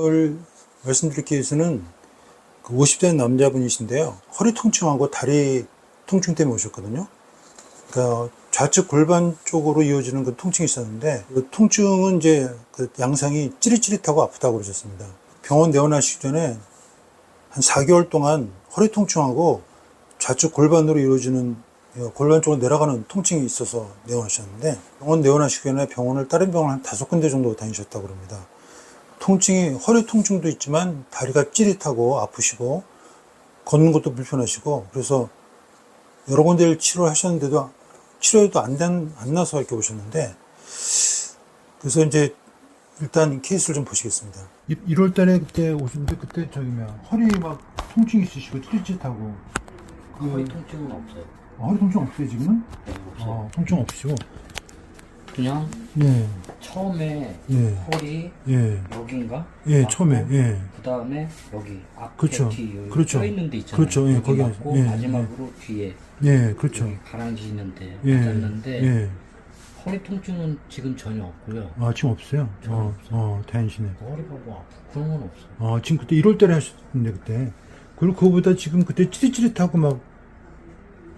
오늘 말씀드릴 케이스는 그 50대 남자분이신데요. 허리 통증하고 다리 통증 때문에 오셨거든요. 그러니까 좌측 골반 쪽으로 이어지는 그 통증이 있었는데, 그 통증은 이제 그 양상이 찌릿찌릿하고 아프다고 그러셨습니다. 병원 내원하시기 전에 한 4개월 동안 허리 통증하고 좌측 골반으로 이루어지는 골반 쪽으로 내려가는 통증이 있어서 내원하셨는데, 병원 내원하시기 전에 병원을 다른 병원 한 5군데 정도 다니셨다고 그럽니다. 통증이 허리 통증도 있지만 다리가 찌릿하고 아프시고 걷는 것도 불편하시고, 그래서 여러 군데를 치료하셨는데도 치료도 안 나서 이렇게 오셨는데, 그래서 이제 일단 케이스를 좀 보시겠습니다. 1월 달에 그때 오셨는데, 그때 허리 막 통증 있으시고 찌릿찌릿하고. 허리 통증은 없어요. 허리 통증 없어요 지금은? 네, 없어요. 통증 없으시고. 그냥 네. 처음에 예. 허리 예. 여기인가? 예, 맞고, 처음에. 예. 그 다음에 여기 앞에 그렇죠. 뒤 여기 그렇죠. 껴 있는 데 있잖아요. 그렇죠. 예, 여기 거기 맞고 예, 마지막으로 뒤에 예, 그렇죠. 여기 가랑지 있는데 예. 맞았는데 예. 허리 통증은 지금 전혀 없고요. 아, 지금 없어요? 전혀 없어요. 다행이시네. 허리가 뭐 아프고 그런 건 없어요. 지금 그때 1월 달에 하셨는데, 그때. 그리고 그거보다 지금 그때 찌릿찌릿하고 막,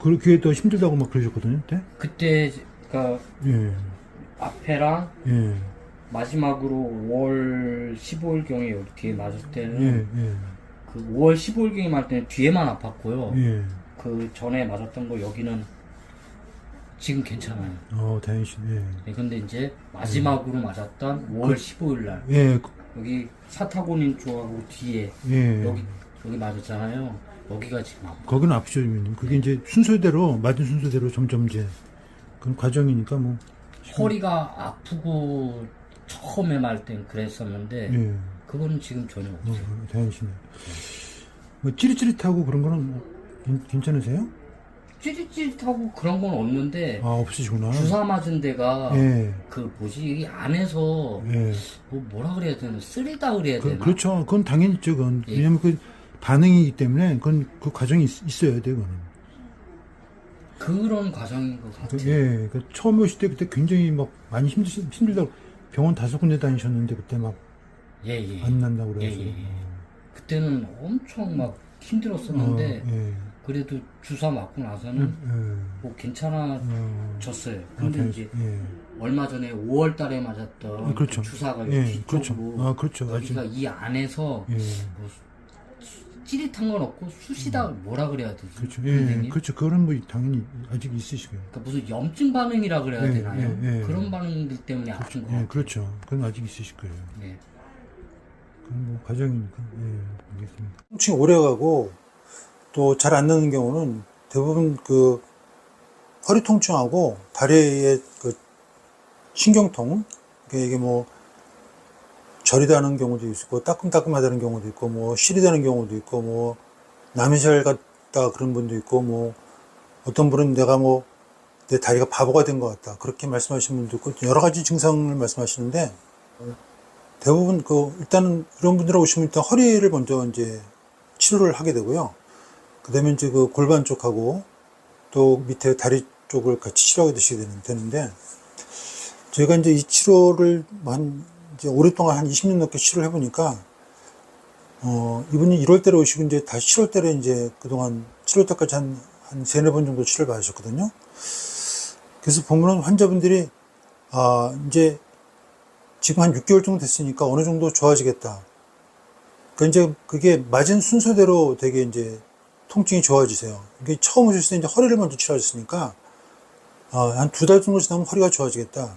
그렇게 더 힘들다고 막 그러셨거든요, 그때? 그때가 예. 앞에랑 예. 마지막으로 5월 15일경에 여기 뒤에 맞을 때는 예. 예. 그 5월 15일경에 맞을 때는 뒤에만 아팠고요. 예. 그 전에 맞았던 거 여기는 지금 괜찮아요. 다행이시네. 네, 근데 이제 마지막으로 맞았던 5월 15일 날 예. 여기 사타구니 쪽하고 뒤에 예. 여기 맞았잖아요. 여기가 지금 아파. 거기는 아프죠, 이모님. 그게 이제 순서대로, 맞은 순서대로 점점 이제, 그런 과정이니까 뭐. 허리가 아프고 처음에 말 땐 그랬었는데 예. 그거는 지금 전혀 없어요. 다행이시네. 뭐, 찌릿찌릿하고 그런 거는 뭐 괜찮으세요? 찌릿찌릿하고 그런 건 없는데 없으시구나. 주사 맞은 데가 예. 그 뭐지 이 안에서 예. 뭐라 그래야 되나 쓰리다 그래야 되나? 그렇죠. 그건 당연히 있죠, 그건. 예. 왜냐면 그 반응이기 때문에, 그건 그 과정이 있어야 돼요, 그거는. 그런 과정인 것 같아요. 예. 처음에 오실 때 그때 굉장히 막 많이 힘들다고 병원 5군데 다니셨는데, 그때 막 예. 안 난다고 그래서. 예. 그때는 엄청 막 힘들었었는데 예. 그래도 주사 맞고 나서는 뭐 괜찮아졌어요. 근데 이제 얼마 전에 5월 달에 맞았던 그렇죠. 그 주사가 예. 뒤쪽으로 그렇죠. 여기가 이 안에서 예. 뭐 찌릿한 건 없고 쑤시다 뭐라 그래야 되지? 그렇죠. 선생님? 예. 그렇죠. 그거는 뭐 당연히 아직 있으시고요. 그러니까 무슨 염증 반응이라 그래야 예, 되나요? 예. 그런 반응들 때문에 아픈 거 예, 같아요. 그렇죠. 그건 아직 있으실 거예요. 네. 그건 뭐 과정이니까. 예, 알겠습니다. 통증이 오래가고 또 잘 안 나는 경우는 대부분 그 허리 통증하고 다리의 그 신경통, 이게 뭐 저리다는 경우도 있고 따끔따끔하다는 경우도 있고 뭐 시리다는 경우도 있고 뭐 남이살 같다 그런 분도 있고 뭐 어떤 분은 내가 뭐 내 다리가 바보가 된 것 같다 그렇게 말씀하시는 분도 있고 여러 가지 증상을 말씀하시는데 대부분 일단은 이런 분들 오시면 일단 허리를 먼저 이제 치료를 하게 되고요. 그다음에 이제 그 골반 쪽하고 또 밑에 다리 쪽을 같이 치료하게 되는데 저희가 이제 이 치료를 이제 오랫동안 한 20년 넘게 치료를 해보니까, 이분이 1월 달에 오시고 이제 다시 7월 달에 이제 그동안 7월 달까지 한 3-4번 정도 치료를 받으셨거든요. 그래서 보면은 환자분들이, 이제 지금 한 6개월 정도 됐으니까 어느 정도 좋아지겠다. 그러니까 이제 그게 맞은 순서대로 되게 이제 통증이 좋아지세요. 이게 처음 오셨을 때 이제 허리를 먼저 치료하셨으니까, 한 2달 정도 지나면 허리가 좋아지겠다.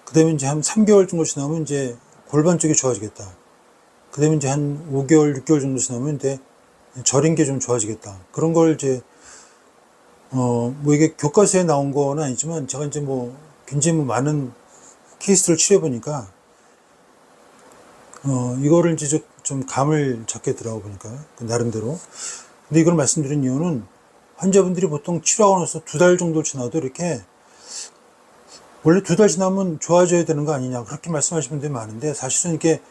그 다음에 이제 한 3개월 정도 지나면 이제 골반 쪽이 좋아지겠다. 그 다음에 이제 한 5개월, 6개월 정도 지나면 이제 저린 게 좀 좋아지겠다. 그런 걸 이제, 뭐 이게 교과서에 나온 건 아니지만 제가 이제 뭐 굉장히 많은 케이스를 치료해보니까, 이거를 이제 좀 감을 잡게 들어가 보니까, 나름대로. 근데 이걸 말씀드린 이유는 환자분들이 보통 치료하고 나서 2달 정도 지나도 이렇게 원래 2달 지나면 좋아져야 되는 거 아니냐 그렇게 말씀하시는 분들이 많은데 사실은 이게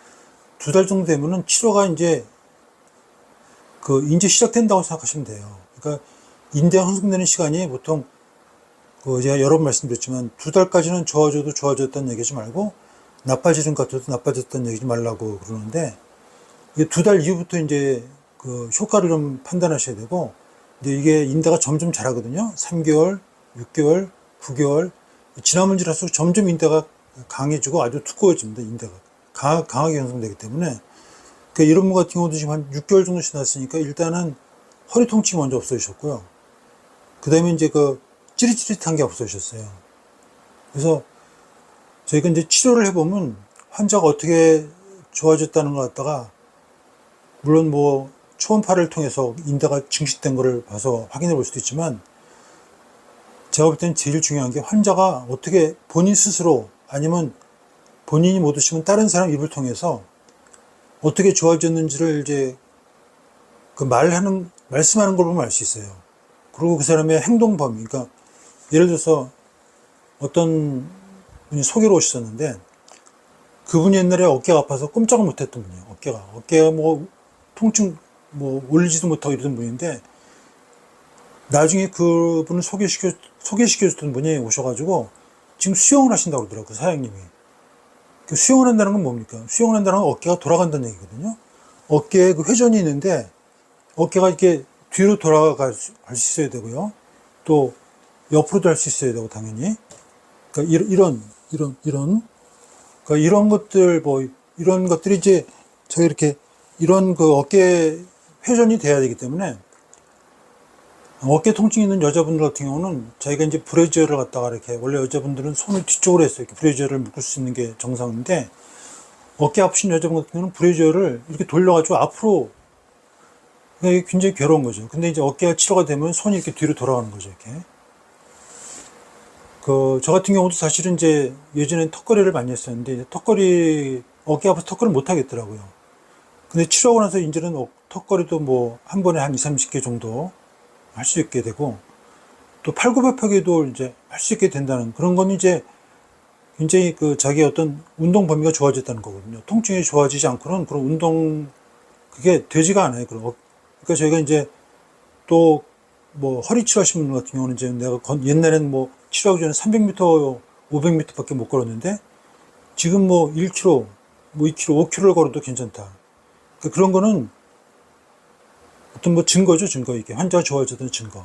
2달 정도 되면은 치료가 이제 시작된다고 생각하시면 돼요. 그러니까 인대가 형성되는 시간이 보통 제가 여러 번 말씀드렸지만 2달까지는 좋아져도 좋아졌다는 얘기하지 말고 나빠지는 것 같아도 나빠졌다는 얘기 좀 말라고 그러는데, 이게 2달 이후부터 이제 그 효과를 좀 판단하셔야 되고, 근데 이게 인대가 점점 자라거든요. 3개월, 6개월, 9개월. 지나면 지날수록 점점 인대가 강해지고 아주 두꺼워집니다. 인대가. 강하게 형성되기 때문에. 그러니까 이런 분 같은 경우도 지금 한 6개월 정도 지났으니까 일단은 허리 통증이 먼저 없어지셨고요. 그 다음에 이제 그 찌릿찌릿한 게 없어지셨어요. 그래서 저희가 이제 치료를 해보면 환자가 어떻게 좋아졌다는 것 갖다가 물론 뭐 초음파를 통해서 인대가 증식된 거를 봐서 확인해 볼 수도 있지만 제가 볼 때는 제일 중요한 게 환자가 어떻게 본인 스스로 아니면 본인이 못 오시면 다른 사람 입을 통해서 어떻게 좋아졌는지를 이제 그 말씀하는 걸 보면 알 수 있어요. 그리고 그 사람의 행동 범위, 그러니까 예를 들어서 어떤 분이 소개로 오셨었는데 그분이 옛날에 어깨가 아파서 꼼짝을 못 했던 분이에요. 어깨가 뭐 통증 뭐 올리지도 못하고 이러던 분인데 나중에 그분을 소개시켜줬던 분이 오셔가지고 지금 수영을 하신다고 그러더라고요. 그 사장님이. 그 수영을 한다는 건 뭡니까? 수영을 한다는 건 어깨가 돌아간다는 얘기거든요. 어깨에 그 회전이 있는데 어깨가 이렇게 뒤로 돌아갈 수 있어야 되고요. 또 옆으로도 할 수 있어야 되고 당연히. 그러니까 그러니까 이런 것들 이런 것들이 이제 저희 이렇게 이런 그 어깨 회전이 돼야 되기 때문에 어깨 통증 있는 여자분들 같은 경우는 저희가 이제 브래지어를 갖다가 이렇게 원래 여자분들은 손을 뒤쪽으로 해서 이렇게 브래지어를 묶을 수 있는 게 정상인데 어깨 아프신 여자분 같은 경우는 브래지어를 이렇게 돌려가지고 앞으로 이게 굉장히 괴로운 거죠. 근데 이제 어깨가 치료가 되면 손이 이렇게 뒤로 돌아가는 거죠. 이렇게. 저 같은 경우도 사실은 이제 예전엔 턱걸이를 많이 했었는데 이제 어깨 아파서 턱걸이를 못 하겠더라고요. 근데 치료하고 나서 이제는 턱걸이도 뭐 한 번에 한 20, 30개 정도 할 수 있게 되고 또 팔굽혀펴기도 이제 할 수 있게 된다는 그런 건 이제 굉장히 그 자기의 어떤 운동 범위가 좋아졌다는 거거든요. 통증이 좋아지지 않고는 그런 운동 그게 되지가 않아요. 그러니까 저희가 이제 또 뭐 허리 치료하시는 분 같은 경우는 이제 내가 옛날에는 뭐 치료하기 전에 300m, 500m 밖에 못 걸었는데 지금 뭐 1km, 뭐 2km, 5km를 걸어도 괜찮다. 그러니까 그런 거는 어떤 뭐 증거죠, 증거. 이게 환자가 좋아졌다는 증거.